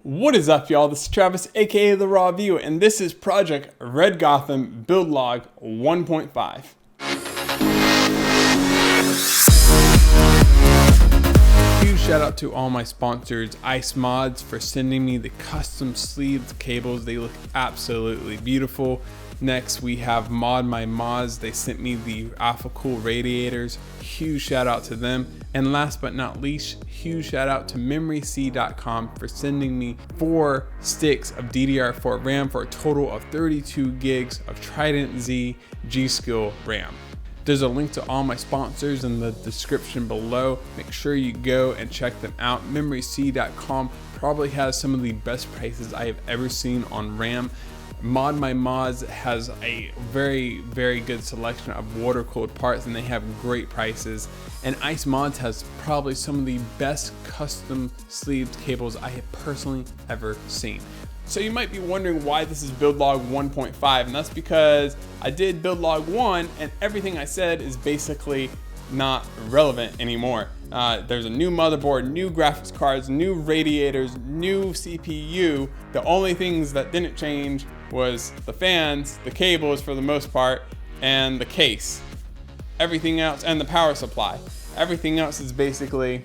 What is up, y'all? This is Travis, aka The Raw View, and this is Project Red Gotham Build Log 1.5. Huge shout out to all my sponsors, Ice Mods, for sending me the custom sleeved cables. They look absolutely beautiful. Next, we have Mod My Mods. They sent me the Alpha Cool radiators. Huge shout out to them. And last but not least, huge shout out to MemoryC.com for sending me 4 sticks of DDR4 RAM for a total of 32 gigs of Trident Z G-Skill RAM. There's a link to all my sponsors in the description below. Make sure you go and check them out. MemoryC.com probably has some of the best prices I have ever seen on RAM. Mod My Mods has a very good selection of water cooled parts, and they have great prices. And Ice Mods has probably some of the best custom sleeved cables I have personally ever seen. So you might be wondering why this is build log 1.5, and that's because I did build log 1 and everything I said is basically not relevant anymore. There's a new motherboard, new graphics cards, new radiators, new CPU. The only things that didn't change was the fans, the cables for the most part, and the case. Everything else, and the power supply. Everything else is basically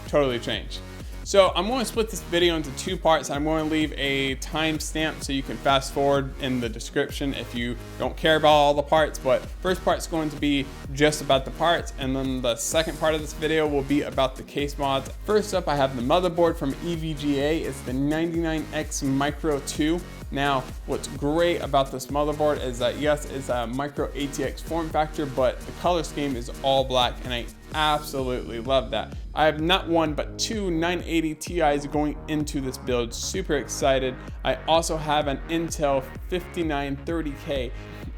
totally changed. So I'm going to split this video into 2 parts. I'm going to leave a timestamp so you can fast forward in the description if you don't care about all the parts, but first part's going to be just about the parts, and then the second part of this video will be about the case mods. First up, I have the motherboard from EVGA. It's the 99X Micro 2. Now, what's great about this motherboard is that yes, it's a micro ATX form factor, but the color scheme is all black, and I absolutely love that. I have not one, but 2 980 Ti's going into this build. Super excited. I also have an Intel 5930K.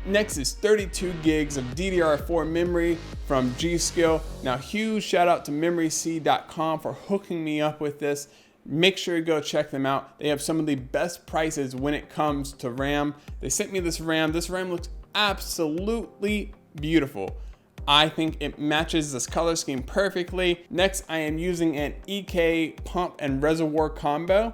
Next is 32 gigs of DDR4 memory from G-Skill. Now, huge shout out to MemoryC.com for hooking me up with this. Make sure you go check them out. They have some of the best prices when it comes to RAM. They sent me this RAM. This RAM looks absolutely beautiful. I think it matches this color scheme perfectly. Next, I am using an EK pump and reservoir combo,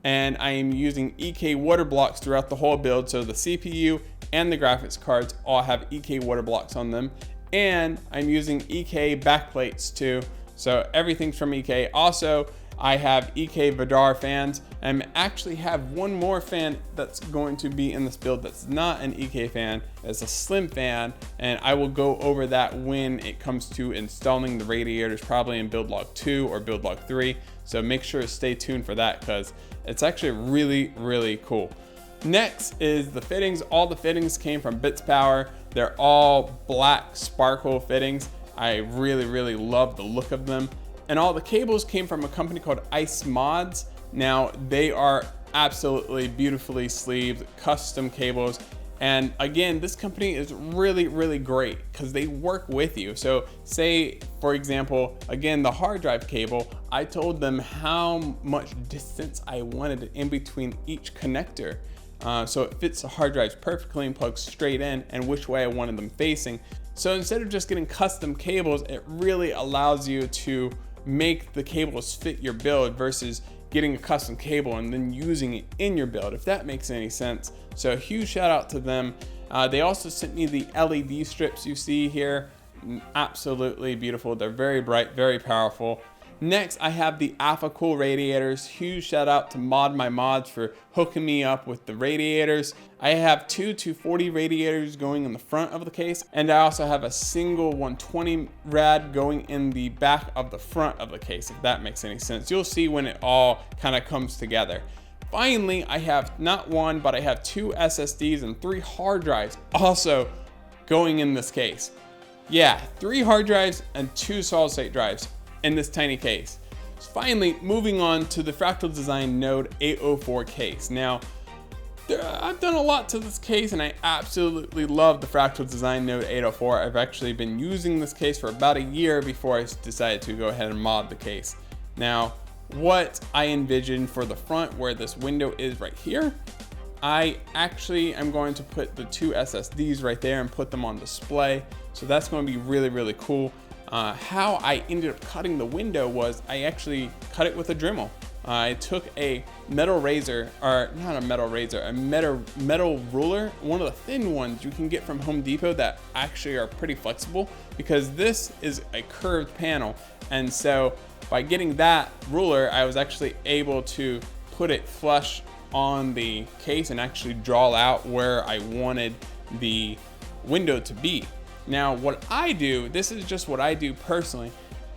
and I am using EK water blocks throughout the whole build. So the CPU and the graphics cards all have EK water blocks on them. And I'm using EK backplates too. So everything's from EK. Also, I have EK Vidar fans, and I actually have one more fan that's going to be in this build that's not an EK fan. It's a slim fan, and I will go over that when it comes to installing the radiators, probably in build log 2 or build log 3. So make sure to stay tuned for that because it's actually really cool. Next is the fittings. All the fittings came from Bits Power. They're all black sparkle fittings. I really love the look of them. And all the cables came from a company called Ice Mods. Now, they are absolutely beautifully sleeved, custom cables. And again, this company is really great because they work with you. So say, for example, again, the hard drive cable, I told them how much distance I wanted in between each connector. So it fits the hard drives perfectly and plugs straight in, and which way I wanted them facing. So instead of just getting custom cables, it really allows you to make the cables fit your build versus getting a custom cable and then using it in your build, if that makes any sense. So a huge shout out to them. They also sent me the LED strips you see here. Absolutely beautiful. They're very bright, very powerful. Next, I have the Alpha Cool radiators. Huge shout out to Mod My Mods for hooking me up with the radiators. I have 2 240 radiators going in the front of the case, and I also have a single 120 rad going in the back of the front of the case, if that makes any sense. You'll see when it all kind of comes together. Finally, I have not one, but I have 2 SSDs and 3 hard drives also going in this case. Yeah, 3 hard drives and 2 solid state drives in this tiny case. Finally, moving on to the Fractal Design Node 804 case. Now, I've done a lot to this case, and I absolutely love the Fractal Design Node 804. I've actually been using this case for about a year before I decided to go ahead and mod the case. Now, what I envisioned for the front, where this window is right here, I actually am going to put the 2 SSDs right there and put them on display. So that's going to be really cool. How I ended up cutting the window was I actually cut it with a Dremel. I took a metal razor, or not a metal razor, a metal ruler, one of the thin ones you can get from Home Depot that actually are pretty flexible, because this is a curved panel. And so by getting that ruler, I was actually able to put it flush on the case and actually draw out where I wanted the window to be. Now, what I do, this is just what I do personally,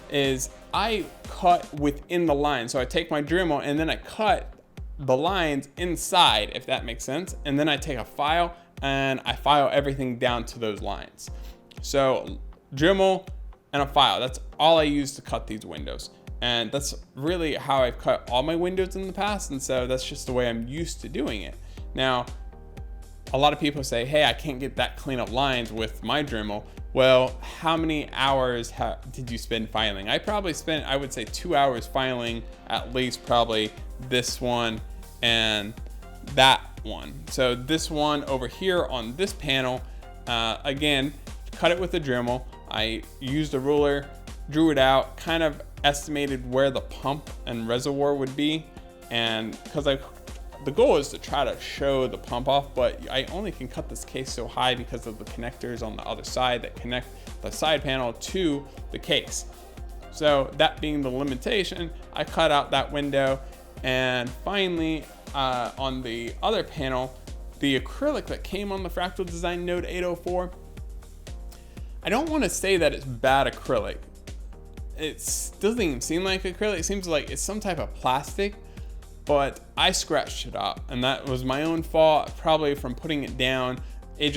is I cut within the line. So I take my Dremel and then I cut the lines inside, if that makes sense. And then I take a file and I file everything down to those lines. So Dremel and a file, that's all I use to cut these windows. And that's really how I've cut all my windows in the past. And so that's just the way I'm used to doing it. Now, a lot of people say, hey, I can't get that clean up lines with my Dremel. Well, how many hours did you spend filing? I probably spent, I would say, 2 hours filing at least, probably this one and that one. So this one over here on this panel, again, cut it with a Dremel. I used a ruler, drew it out, kind of estimated where the pump and reservoir would be. And because the goal is to try to show the pump off, but I only can cut this case so high because of the connectors on the other side that connect the side panel to the case. So that being the limitation, I cut out that window. And finally, on the other panel, the acrylic that came on the Fractal Design Node 804, I don't want to say that it's bad acrylic. It doesn't even seem like acrylic. It seems like it's some type of plastic, but I scratched it up, and that was my own fault, probably from putting it down. It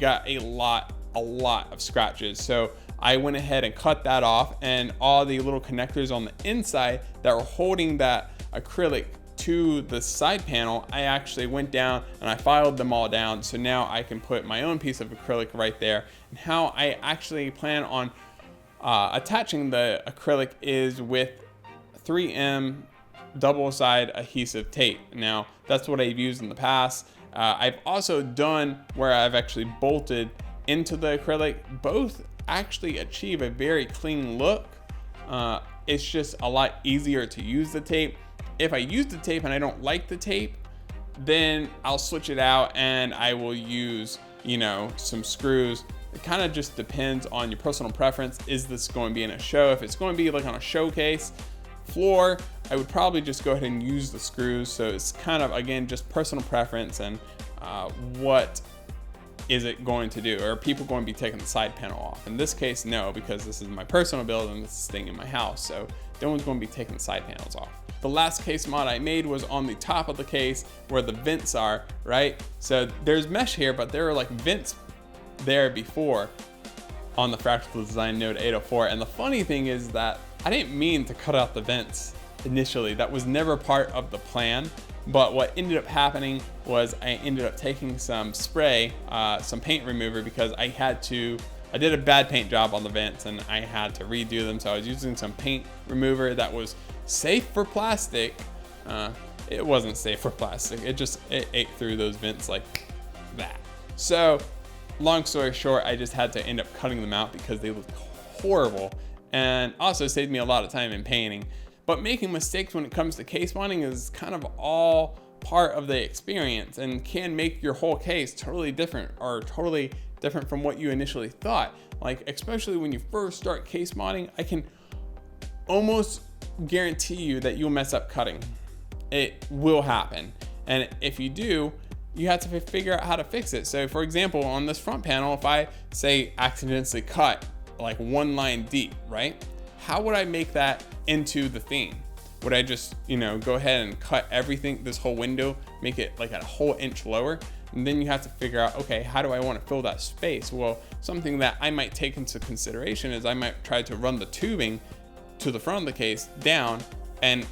got a lot of scratches. So I went ahead and cut that off, and all the little connectors on the inside that were holding that acrylic to the side panel, I actually went down and I filed them all down. So now I can put my own piece of acrylic right there. And how I actually plan on attaching the acrylic is with 3M double-side adhesive tape. Now, that's what I've used in the past. I've also done where I've actually bolted into the acrylic. Both actually achieve a very clean look. It's just a lot easier to use the tape. If I use the tape and I don't like the tape, then I'll switch it out and I will use, some screws. It kind of just depends on your personal preference. Is this going to be in a show? If it's going to be like on a showcase floor, I would probably just go ahead and use the screws. So it's kind of, again, just personal preference and what is it going to do? Are people going to be taking the side panel off? In this case, no, because this is my personal build and this is staying in my house. So no one's going to be taking the side panels off. The last case mod I made was on the top of the case where the vents are, right? So there's mesh here, but there are like vents there before on the Fractal Design Node 804. And the funny thing is that I didn't mean to cut out the vents initially. That was never part of the plan. But what ended up happening was I ended up taking some spray, some paint remover, because I did a bad paint job on the vents and I had to redo them. So I was using some paint remover that was safe for plastic. It wasn't safe for plastic. It ate through those vents like that. So long story short, I just had to end up cutting them out because they looked horrible, and also saved me a lot of time in painting. But making mistakes when it comes to case modding is kind of all part of the experience and can make your whole case totally different, or totally different from what you initially thought. Like, especially when you first start case modding, I can almost guarantee you that you'll mess up cutting. It will happen. And if you do, you have to figure out how to fix it. So for example, on this front panel, if I say accidentally cut like one line deep, right? How would I make that into the theme? Would I just, go ahead and cut everything, this whole window, make it like a whole inch lower? And then you have to figure out, okay, how do I want to fill that space? Well, something that I might take into consideration is I might try to run the tubing to the front of the case down and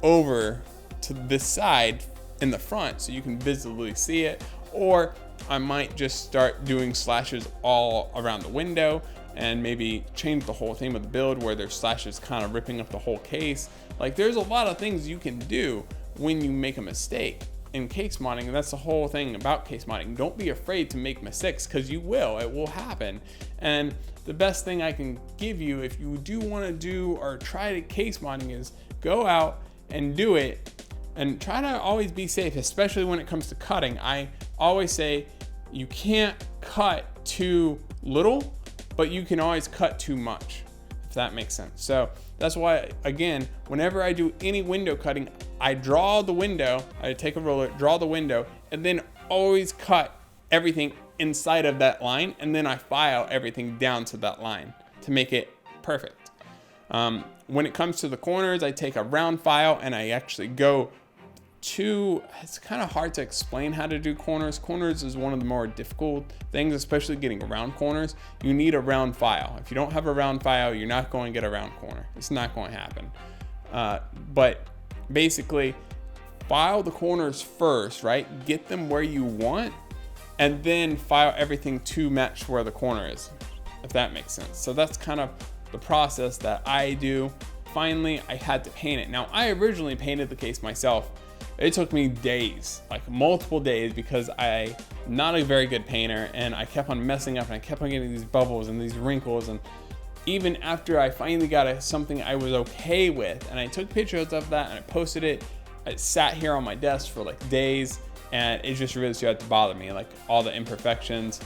over to this side in the front so you can visibly see it. Or I might just start doing slashes all around the window and maybe change the whole theme of the build where there's slashes kind of ripping up the whole case. Like, there's a lot of things you can do when you make a mistake in case modding, and that's the whole thing about case modding. Don't be afraid to make mistakes, because it will happen. And the best thing I can give you if you do want to do or try to case modding is go out and do it. And try to always be safe, especially when it comes to cutting. I always say you can't cut too little, but you can always cut too much, if that makes sense. So that's why, again, whenever I do any window cutting, I draw the window, I take a ruler, draw the window, and then always cut everything inside of that line, and then I file everything down to that line to make it perfect. When it comes to the corners, I take a round file and I actually go to, it's kind of hard to explain how to do corners. Corners is one of the more difficult things, especially getting around corners. You need a round file. If you don't have a round file, you're not going to get a round corner. It's not going to happen. But basically, file the corners first, right? Get them where you want, and then file everything to match where the corner is, if that makes sense. So that's kind of the process that I do. Finally, I had to paint it. Now, I originally painted the case myself. It took me days, like multiple days, because I'm not a very good painter, and I kept on messing up and I kept on getting these bubbles and these wrinkles. And even after I finally got something I was okay with, and I took pictures of that and I posted it, it sat here on my desk for like days, and it just really started to bother me, like all the imperfections.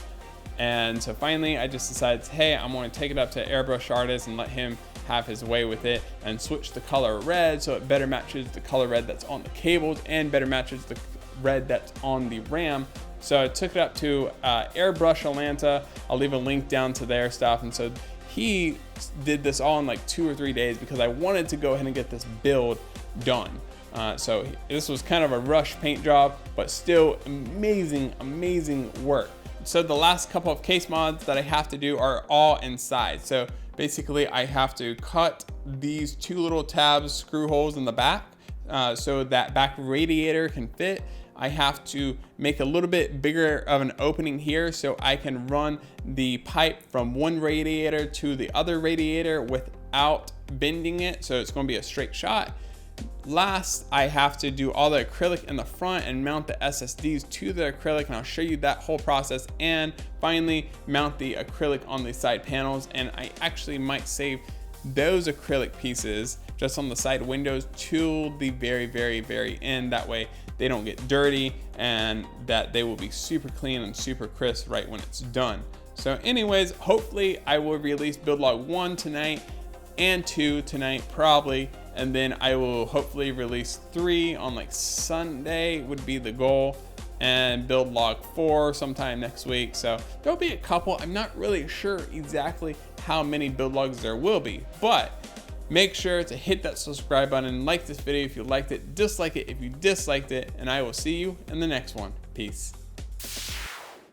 And so finally I just decided, hey, I'm going to take it up to airbrush artist and let him have his way with it, and switch the color red so it better matches the color red that's on the cables and better matches the red that's on the RAM. So I took it up to Airbrush Atlanta. I'll leave a link down to their stuff. And so he did this all in like 2 or 3 days because I wanted to go ahead and get this build done. So this was kind of a rush paint job, but still amazing work. So the last couple of case mods that I have to do are all inside. So basically I have to cut these 2 little tabs, screw holes in the back, so that back radiator can fit. I have to make a little bit bigger of an opening here so I can run the pipe from one radiator to the other radiator without bending it, so it's going to be a straight shot. Last, I have to do all the acrylic in the front and mount the SSDs to the acrylic, and I'll show you that whole process. And finally, mount the acrylic on the side panels, and I actually might save those acrylic pieces just on the side windows till the very end. That way they don't get dirty, and that they will be super clean and super crisp right when it's done. So anyways, hopefully I will release build log 1 tonight and 2 tonight probably, and then I will hopefully release 3 on like Sunday would be the goal, and build log 4 sometime next week. So there'll be a couple. I'm not really sure exactly how many build logs there will be, but make sure to hit that subscribe button, like this video if you liked it, dislike it if you disliked it, and I will see you in the next one. Peace.